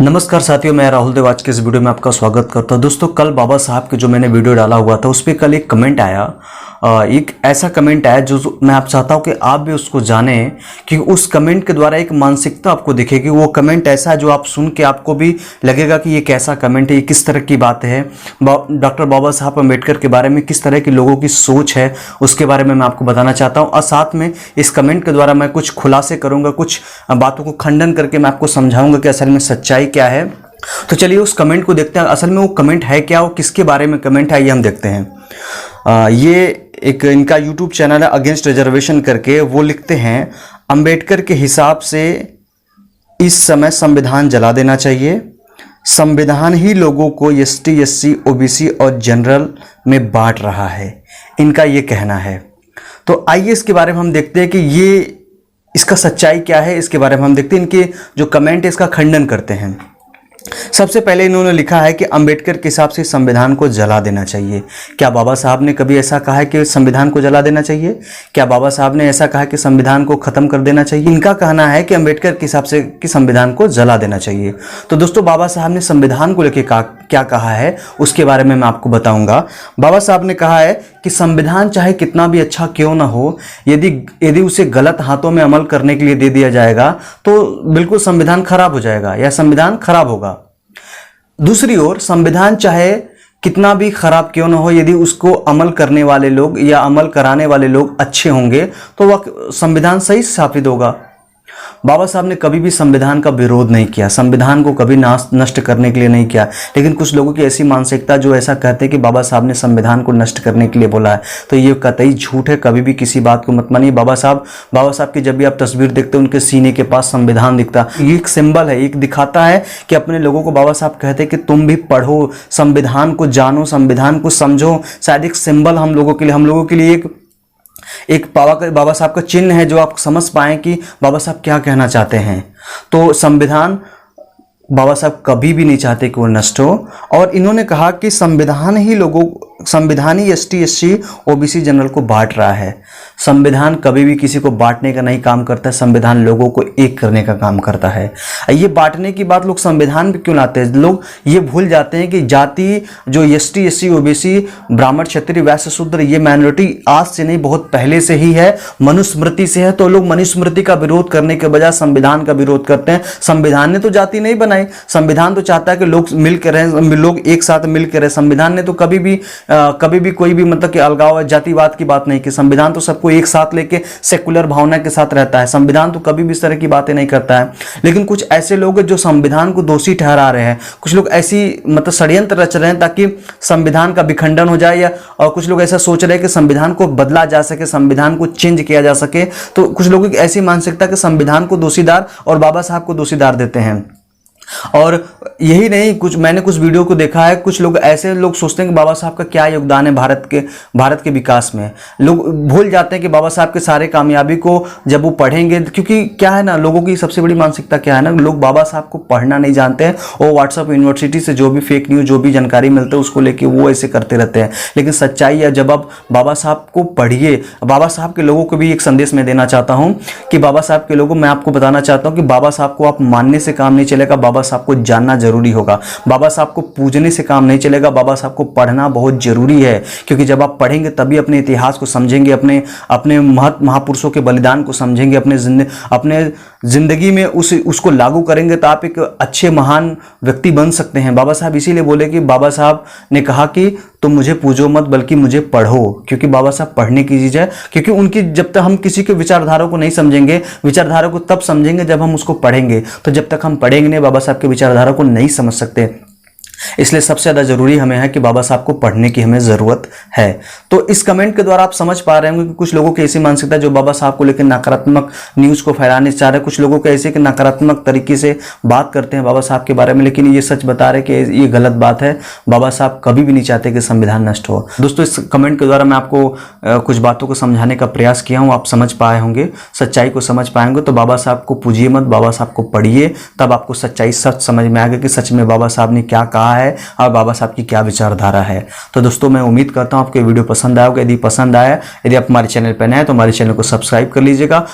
नमस्कार साथियों, मैं राहुल देव आज के इस वीडियो में आपका स्वागत करता हूं। दोस्तों, कल बाबा साहब के जो मैंने वीडियो डाला हुआ था उस पर कल एक कमेंट आया। एक ऐसा कमेंट आया जो मैं आप चाहता हूं कि आप भी उसको जानें, कि उस कमेंट के द्वारा एक मानसिकता आपको दिखेगी। वो कमेंट ऐसा है जो आप सुन के आपको भी लगेगा कि ये कैसा कमेंट है, ये किस तरह की बात है। डॉक्टर बाबा साहब अम्बेडकर के बारे में किस तरह की लोगों की सोच है उसके बारे में मैं आपको बताना चाहता हूँ। और साथ में इस कमेंट के द्वारा मैं कुछ खुलासे करूँगा, कुछ बातों को खंडन करके मैं आपको समझाऊंगा कि असल में सच्चाई क्या है। तो चलिए उस कमेंट को देखते हैं। असल में वो कमेंट है क्या, वो किसके बारे में कमेंट है, ये हम देखते हैं। ये एक इनका यूट्यूब चैनल है अगेंस्ट रिजर्वेशन करके। वो लिखते हैं, अंबेडकर के हिसाब से इस समय संविधान जला देना चाहिए। संविधान ही लोगों को एसटी, एससी, ओबीसी और जनरल में बांट रहा है, इनका ये कहना है। तो आइए इसके बारे में हम देखते हैं कि ये इसका सच्चाई क्या है। इसके बारे में हम देखते हैं, इनके जो कमेंट है इसका खंडन करते हैं। सबसे पहले इन्होंने लिखा है कि अंबेडकर के हिसाब से संविधान को जला देना चाहिए। क्या बाबा साहब ने कभी ऐसा कहा है कि संविधान को जला देना चाहिए? क्या बाबा साहब ने ऐसा कहा कि संविधान को खत्म कर देना चाहिए? इनका कहना है कि अंबेडकर के हिसाब से कि संविधान को जला देना चाहिए। तो दोस्तों, बाबा साहब ने संविधान को लेकर क्या कहा है उसके बारे में मैं आपको बताऊंगा। बाबा साहब ने कहा है कि संविधान चाहे कितना भी अच्छा क्यों ना हो, यदि उसे गलत हाथों में अमल करने के लिए दे दिया जाएगा तो बिल्कुल संविधान खराब हो जाएगा या संविधान खराब होगा। दूसरी ओर, संविधान चाहे कितना भी खराब क्यों ना हो, यदि उसको अमल करने वाले लोग या अमल कराने वाले लोग अच्छे होंगे तो वह संविधान सही साबित होगा। बाबा साहब ने कभी भी संविधान का विरोध नहीं किया, संविधान को कभी नष्ट करने के लिए नहीं किया। लेकिन कुछ लोगों की ऐसी मानसिकता जो ऐसा कहते हैं कि बाबा साहब ने संविधान को नष्ट करने के लिए बोला है, तो ये कतई झूठ है। कभी भी किसी बात को मत मानिए। बाबा साहब की जब भी आप तस्वीर देखते हैं उनके सीने के पास संविधान दिखता है। ये एक सिंबल है, एक दिखाता है कि अपने लोगों को बाबा साहब कहते हैं कि तुम भी पढ़ो, संविधान को जानो, संविधान को समझो। शायद एक सिंबल हम लोगों के लिए एक बाबा साहब का चिन्ह है जो आप समझ पाएं कि बाबा साहब क्या कहना चाहते हैं। तो संविधान बाबा साहब कभी भी नहीं चाहते कि वो नष्ट हो। और इन्होंने कहा कि संविधान ही एसटी, एससी, ओबीसी, जनरल को बांट रहा है। संविधान कभी भी किसी को बांटने का नहीं काम करता है, संविधान लोगों को एक करने का काम करता है। ये बांटने की बात लोग संविधान पे क्यों लाते हैं? लोग ये भूल जाते हैं कि जाति जो एसटी, एससी, ओबीसी, ब्राह्मण, क्षत्रिय, वैश्य, शूद्र, ये माइनॉरिटी आज से नहीं बहुत पहले से ही है, मनुस्मृति से है। तो लोग मनुस्मृति का विरोध करने के बजाय संविधान का विरोध करते हैं। संविधान ने तो जाति नहीं बनाई, संविधान तो चाहता है कि लोग मिलकर रहें, लोग एक साथ मिलकर रहें। संविधान ने तो कभी भी कोई भी मतलब कि अलगाव जातिवाद की बात नहीं की। संविधान तो सबको एक साथ लेके सेकुलर भावना के साथ रहता है। संविधान तो कभी भी इस तरह की बातें नहीं करता है। लेकिन कुछ ऐसे लोग हैं जो संविधान को दोषी ठहरा रहे हैं। कुछ लोग ऐसी मतलब षड्यंत्र रच रहे हैं ताकि संविधान का विखंडन हो जाए, और कुछ लोग ऐसा सोच रहे हैं कि संविधान को बदला जा सके, संविधान को चेंज किया जा सके। तो कुछ लोगों की ऐसी मानसिकता कि संविधान को दोषीदार और बाबा साहब को दोषीदार देते हैं। और यही नहीं, मैंने कुछ वीडियो को देखा है, कुछ लोग ऐसे लोग सोचते हैं कि बाबा साहब का क्या योगदान है भारत के विकास में। लोग भूल जाते हैं कि बाबा साहब के सारे कामयाबी को जब वो पढ़ेंगे, क्योंकि क्या है ना, लोगों की सबसे बड़ी मानसिकता क्या है ना, लोग बाबा साहब को पढ़ना नहीं जानते हैं। वो व्हाट्सएप यूनिवर्सिटी से जो भी फेक न्यूज, जो भी जानकारी मिलता है उसको लेके वो ऐसे करते रहते हैं। लेकिन सच्चाई है, जब आप बाबा साहब को पढ़िए। बाबा साहब के लोगों को भी एक संदेश मैं देना चाहता हूँ कि बाबा साहब के लोगों, मैं आपको बताना चाहता हूँ कि बाबा साहब को आप मानने से काम नहीं चलेगा, बाबा साहब को जानना जरूरी होगा। बाबा साहब को पूजने से काम नहीं चलेगा, बाबा साहब को पढ़ना बहुत जरूरी है। क्योंकि जब आप पढ़ेंगे तभी अपने इतिहास को समझेंगे, अपने महापुरुषों के बलिदान को समझेंगे, अपने जिंदगी में उसको लागू करेंगे तो आप एक अच्छे महान व्यक्ति बन सकते हैं। बाबा साहब इसीलिए बोले कि बाबा साहब ने कहा कि तुम मुझे पूजो मत बल्कि मुझे पढ़ो, क्योंकि बाबा साहब पढ़ने की चीज है। क्योंकि उनकी जब तक हम किसी के विचारधारा को नहीं समझेंगे, विचारधारा को तब समझेंगे जब हम उसको पढ़ेंगे। तो जब तक हम पढ़ेंगे नहीं, बाबा साहब के विचारधारा को नहीं समझ सकते। इसलिए सबसे ज़्यादा जरूरी हमें है कि बाबा साहब को पढ़ने की हमें ज़रूरत है। तो इस कमेंट के द्वारा आप समझ पा रहे होंगे कि कुछ लोगों की ऐसी मानसिकता जो बाबा साहब को लेकर नकारात्मक न्यूज़ को फैलाने चाह रहे हैं। कुछ लोगों के ऐसे कि नकारात्मक तरीके से बात करते हैं बाबा साहब के बारे में, लेकिन ये सच बता रहे कि ये गलत बात है। बाबा साहब कभी भी नहीं चाहते कि संविधान नष्ट हो। दोस्तों, इस कमेंट के द्वारा मैं आपको कुछ बातों को समझाने का प्रयास किया हूँ। आप समझ पाए होंगे, सच्चाई को समझ पाएंगे। तो बाबा साहब को पूजिए मत, बाबा साहब को पढ़िए, तब आपको सच्चाई सच समझ में आएगा कि सच में बाबा साहब ने क्या कहा है और बाबा साहब की क्या विचारधारा है। तो दोस्तों, मैं उम्मीद करता हूं आपको वीडियो पसंद आया होगा। यदि पसंद आया, यदि आप हमारे चैनल पर नए हैं तो हमारे चैनल को सब्सक्राइब कर लीजिएगा